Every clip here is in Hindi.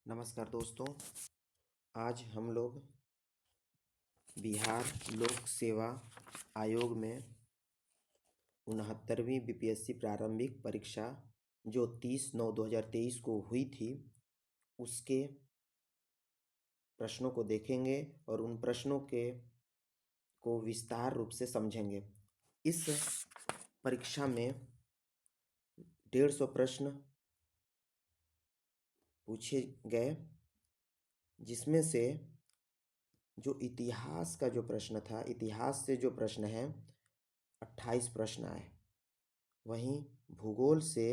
नमस्कार दोस्तों। आज हम लोग बिहार लोक सेवा आयोग में 69वीं बीपीएससी प्रारंभिक परीक्षा जो 30/9/2023 को हुई थी उसके प्रश्नों को देखेंगे और उन प्रश्नों को विस्तार रूप से समझेंगे। इस परीक्षा में 150 प्रश्न पूछे गए, जिसमें से जो इतिहास का जो प्रश्न था, इतिहास से जो प्रश्न है 28 प्रश्न आए। वहीं भूगोल से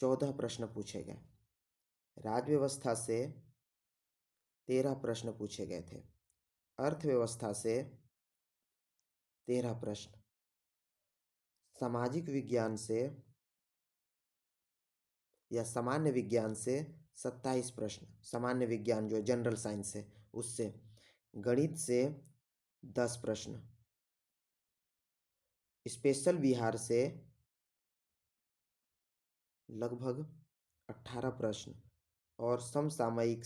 14 प्रश्न पूछे गए। राज्य से 13 प्रश्न पूछे गए थे। अर्थव्यवस्था से 13 प्रश्न, सामाजिक विज्ञान से या सामान्य विज्ञान से 27 प्रश्न, सामान्य विज्ञान जो जनरल साइंस है उससे, गणित से 10 प्रश्न, स्पेशल बिहार से लगभग 18 प्रश्न और समसामयिक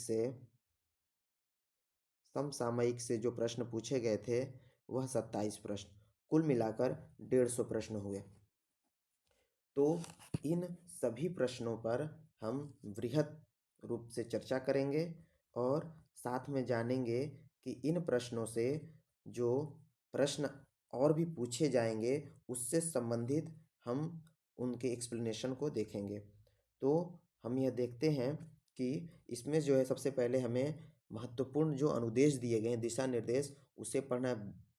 से जो प्रश्न पूछे गए थे वह 27 प्रश्न, कुल मिलाकर 150 प्रश्न हुए। तो इन सभी प्रश्नों पर हम वृहद रूप से चर्चा करेंगे और साथ में जानेंगे कि इन प्रश्नों से जो प्रश्न और भी पूछे जाएंगे उससे संबंधित हम उनके एक्सप्लेनेशन को देखेंगे। तो हम यह देखते हैं कि इसमें जो है सबसे पहले हमें महत्वपूर्ण जो अनुदेश दिए गए हैं, दिशा निर्देश, उसे पढ़ना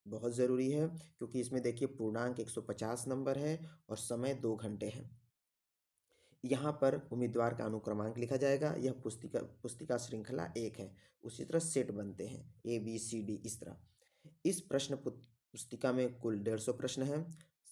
बहुत ज़रूरी है, क्योंकि इसमें देखिए पूर्णांक 150 नंबर है और समय 2 घंटे है। यहाँ पर उम्मीदवार का अनुक्रमांक लिखा जाएगा। यह पुस्तिका श्रृंखला 1 है। उसी तरह सेट बनते हैं ABCD इस तरह। इस प्रश्न पुस्तिका में कुल 150 प्रश्न हैं।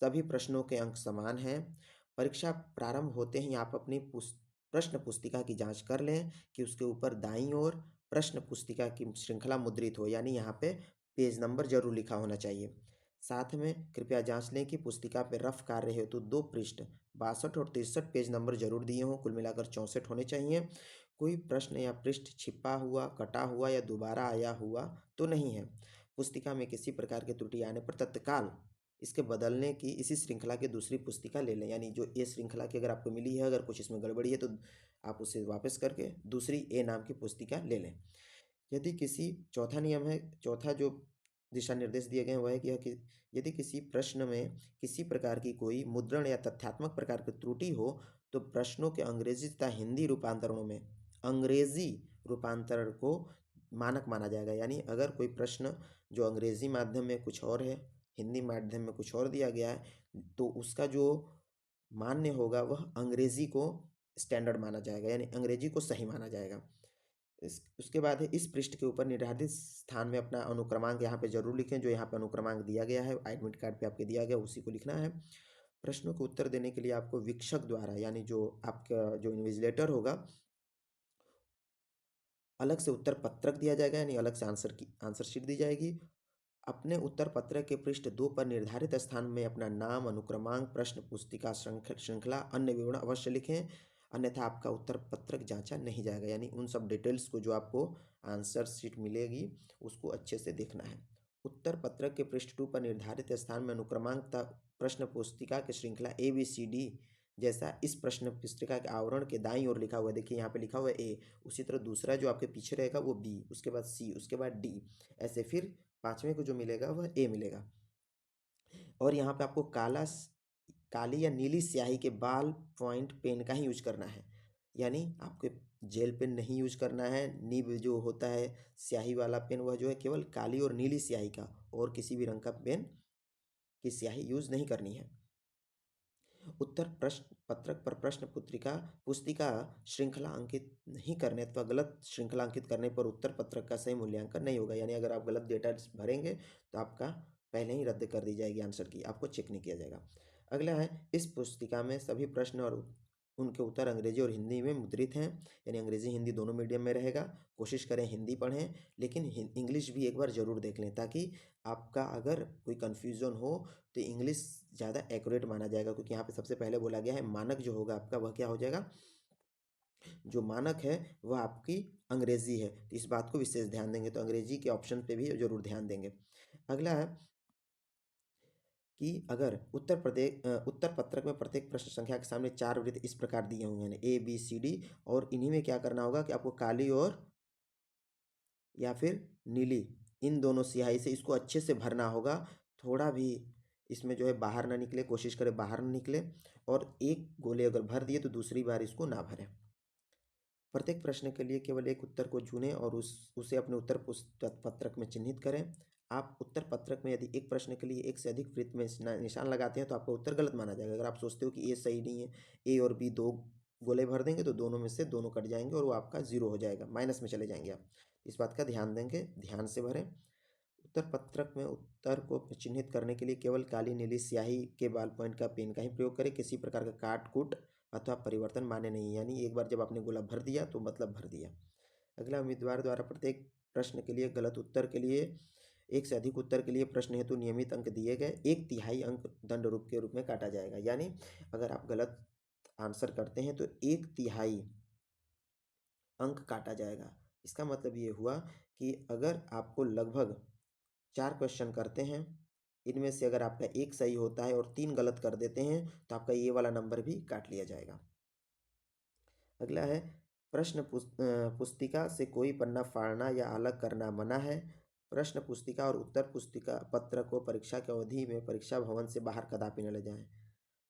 सभी प्रश्नों के अंक समान हैं। परीक्षा प्रारंभ होते ही आप अपनी प्रश्न पुस्तिका की जांच कर लें कि उसके ऊपर दाईं ओर प्रश्न पुस्तिका की श्रृंखला मुद्रित हो, यानी यहाँ पे पेज नंबर जरूर लिखा होना चाहिए। साथ में कृपया जांच लें कि पुस्तिका पे रफ कार्य हेतु 2 पृष्ठ 62 और 63 पेज नंबर जरूर दिए हों, कुल मिलाकर 64 होने चाहिए। कोई प्रश्न या पृष्ठ छिपा हुआ, कटा हुआ या दोबारा आया हुआ तो नहीं है। पुस्तिका में किसी प्रकार की त्रुटि आने पर तत्काल इसके बदलने की इसी श्रृंखला की दूसरी पुस्तिका ले लें, यानी जो ए श्रृंखला की अगर आपको मिली है, अगर कुछ इसमें गड़बड़ी है तो आप उसे वापस करके दूसरी ए नाम की पुस्तिका ले लें। यदि किसी चौथा नियम है, चौथा जो दिशा निर्देश दिए गए हैं वह है कि यदि किसी प्रश्न में किसी प्रकार की कोई मुद्रण या तथ्यात्मक प्रकार की त्रुटि हो तो प्रश्नों के अंग्रेजी तथा हिंदी रूपांतरणों में अंग्रेजी रूपांतरण को मानक माना जाएगा। यानी अगर कोई प्रश्न जो अंग्रेजी माध्यम में कुछ और है, हिंदी माध्यम में कुछ और दिया गया है, तो उसका जो मान्य होगा वह अंग्रेजी को स्टैंडर्ड माना जाएगा, यानी अंग्रेजी को सही माना जाएगा। उसके बाद है इस पृष्ठ के ऊपर निर्धारित स्थान में अपना अनुक्रमांक यहाँ पे जरूर लिखें। जो यहाँ पे अनुक्रमांक दिया गया है एडमिट कार्ड पे आपके दिया गया उसी को लिखना है। प्रश्नों को उत्तर देने के लिए आपको वीक्षक द्वारा, यानी जो आपका जो इन्विजिलेटर होगा, अलग से उत्तर पत्रक दिया जाएगा, यानी अलग से आंसर शीट दी जाएगी। अपने उत्तर पत्रक के पृष्ठ 2 पर निर्धारित स्थान में अपना नाम, अनुक्रमांक, प्रश्न पुस्तिका श्रृंखला, अन्य विवरण अवश्य लिखें, अन्यथा आपका उत्तर पत्रक जांचा नहीं जाएगा। यानी उन सब डिटेल्स को जो आपको आंसर शीट मिलेगी उसको अच्छे से देखना है। उत्तर पत्रक के पृष्ठ 2 पर निर्धारित स्थान में अनुक्रमांक तथा प्रश्न पुस्तिका की श्रृंखला ABCD जैसा इस प्रश्न पुस्तिका के आवरण के दाईं ओर लिखा हुआ है, देखिए यहाँ पे लिखा हुआ है A, उसी तरह दूसरा जो आपके पीछे रहेगा वो B, उसके बाद C, उसके बाद D, ऐसे फिर पांचवें को जो मिलेगा वह A मिलेगा। और यहाँ पे आपको काली या नीली स्याही के बाल पॉइंट पेन का ही यूज करना है, यानी आपके जेल पेन नहीं यूज करना है। निब जो होता है स्याही वाला पेन वह जो है केवल काली और नीली स्याही का, और किसी भी रंग का पेन की स्याही यूज नहीं करनी है। उत्तर प्रश्न पत्रक पर प्रश्न पुस्तिका श्रृंखला अंकित नहीं करने अथवा गलत श्रृंखला अंकित करने पर उत्तर पत्रक का सही मूल्यांकन नहीं होगा। यानी अगर आप गलत डेटा भरेंगे तो आपका पहले ही रद्द कर दी जाएगी आंसर की, आपको चेक नहीं किया जाएगा। अगला है इस पुस्तिका में सभी प्रश्न और उनके उत्तर अंग्रेजी और हिंदी में मुद्रित हैं, यानी अंग्रेजी हिंदी दोनों मीडियम में रहेगा। कोशिश करें हिंदी पढ़ें, लेकिन इंग्लिश भी एक बार ज़रूर देख लें, ताकि आपका अगर कोई कन्फ्यूज़न हो तो इंग्लिश ज़्यादा एक्यूरेट माना जाएगा। क्योंकि यहाँ पे सबसे पहले बोला गया है मानक जो होगा आपका वह क्या हो जाएगा, जो मानक है वह आपकी अंग्रेजी है, तो इस बात को विशेष ध्यान देंगे। तो अंग्रेजी के ऑप्शन पे भी जरूर ध्यान देंगे। अगला है कि अगर उत्तर पत्रक में प्रत्येक प्रश्न संख्या के सामने 4 वृत्त इस प्रकार दिए होंगे, यानी ABCD, और इन्हीं में क्या करना होगा कि आपको काली और या फिर नीली, इन दोनों स्याही से इसको अच्छे से भरना होगा। थोड़ा भी इसमें जो है बाहर ना निकले, कोशिश करें बाहर ना निकले। और एक गोले अगर भर दिए तो दूसरी बार इसको ना भरें। प्रत्येक प्रश्न के लिए केवल एक उत्तर को चुनें और उसे अपने उत्तर पत्रक में चिन्हित करें। आप उत्तर पत्रक में यदि एक प्रश्न के लिए एक से अधिक वृत्त में निशान लगाते हैं तो आपका उत्तर गलत माना जाएगा। अगर आप सोचते हो कि ए सही नहीं है, ए और बी दो गोले भर देंगे तो दोनों में से दोनों कट जाएंगे और वो आपका जीरो हो जाएगा, माइनस में चले जाएंगे आप। इस बात का ध्यान देंगे, ध्यान से भरें। उत्तर पत्रक में उत्तर को चिन्हित करने के लिए केवल काली नीली स्याही के बॉल पॉइंट का पेन का ही प्रयोग करें। किसी प्रकार का काट कूट अथवा परिवर्तन मान्य नहीं, यानी एक बार जब आपने गोला भर दिया तो मतलब भर दिया। अगला, उम्मीदवार द्वारा प्रत्येक प्रश्न के लिए गलत उत्तर के लिए एक से अधिक उत्तर के लिए प्रश्न हेतु नियमित अंक दिए गए, 1/3 अंक दंड रूप के रूप में काटा जाएगा। यानी अगर आप गलत आंसर करते हैं तो 1/3 अंक काटा जाएगा। इसका मतलब ये हुआ कि अगर आपको लगभग 4 क्वेश्चन करते हैं, इनमें से अगर आपका एक सही होता है और 3 गलत कर देते हैं तो आपका ये वाला नंबर भी काट लिया जाएगा। अगला है, पुस्तिका से कोई पन्ना फाड़ना या अलग करना मना है। प्रश्न पुस्तिका और उत्तर पुस्तिका पत्र को परीक्षा की अवधि में परीक्षा भवन से बाहर कदापि न ले जाएं।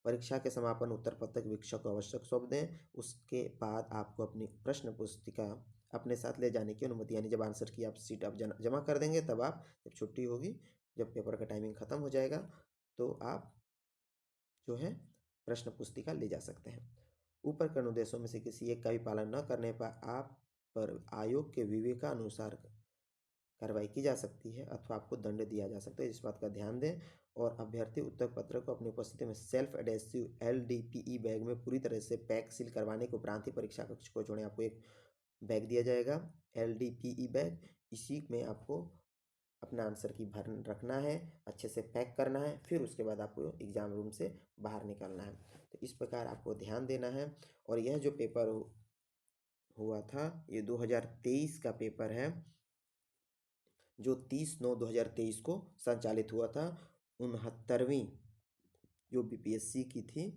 परीक्षा के समापन उत्तर पत्रक वीक्षक को आवश्यक सौंप दें। उसके बाद आपको अपनी प्रश्न पुस्तिका अपने साथ ले जाने की अनुमति, यानी जब आंसर की आप सीट आप जमा कर देंगे, तब आप, जब छुट्टी होगी, जब पेपर का टाइमिंग ख़त्म हो जाएगा, तो आप जो है प्रश्न पुस्तिका ले जा सकते हैं। ऊपर के अनुदेशों में से किसी एक का भी पालन न करने पर आप पर आयोग के विवेकानुसार कार्रवाई की जा सकती है अथवा आपको दंड दिया जा सकता है। इस बात का ध्यान दें। और अभ्यर्थी उत्तर पत्र को अपनी उपस्थिति में सेल्फ एडेसिव LDPE बैग में पूरी तरह से पैक सील करवाने के उपरांत ही परीक्षा कक्ष को छोड़ें। आपको एक बैग दिया जाएगा, LDPE बैग, इसी में आपको अपना आंसर की भर रखना है, अच्छे से पैक करना है, फिर उसके बाद आपको एग्ज़ाम रूम से बाहर निकलना है। तो इस प्रकार आपको ध्यान देना है। और यह जो पेपर हुआ था, ये 2023 का पेपर है, जो 30/9/2023 को संचालित हुआ था। 69वीं जो BPSC की थी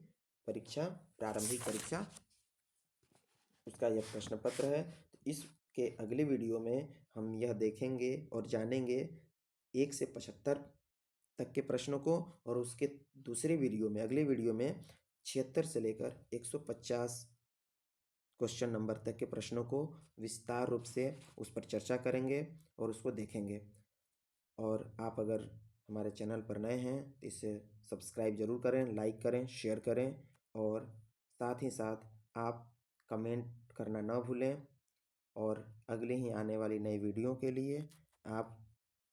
परीक्षा, प्रारंभिक परीक्षा, उसका यह प्रश्न पत्र है। तो इसके अगले वीडियो में हम यह देखेंगे और जानेंगे 1 से 75 तक के प्रश्नों को, और उसके दूसरे वीडियो में, अगले वीडियो में 76 से लेकर 150 क्वेश्चन नंबर तक के प्रश्नों को विस्तार रूप से उस पर चर्चा करेंगे और उसको देखेंगे। और आप अगर हमारे चैनल पर नए हैं तो इसे सब्सक्राइब ज़रूर करें, लाइक करें, शेयर करें, और साथ ही साथ आप कमेंट करना ना भूलें। और अगले ही आने वाली नई वीडियो के लिए आप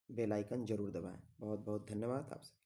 बेल आइकन ज़रूर दबाएं। बहुत बहुत धन्यवाद आपसे।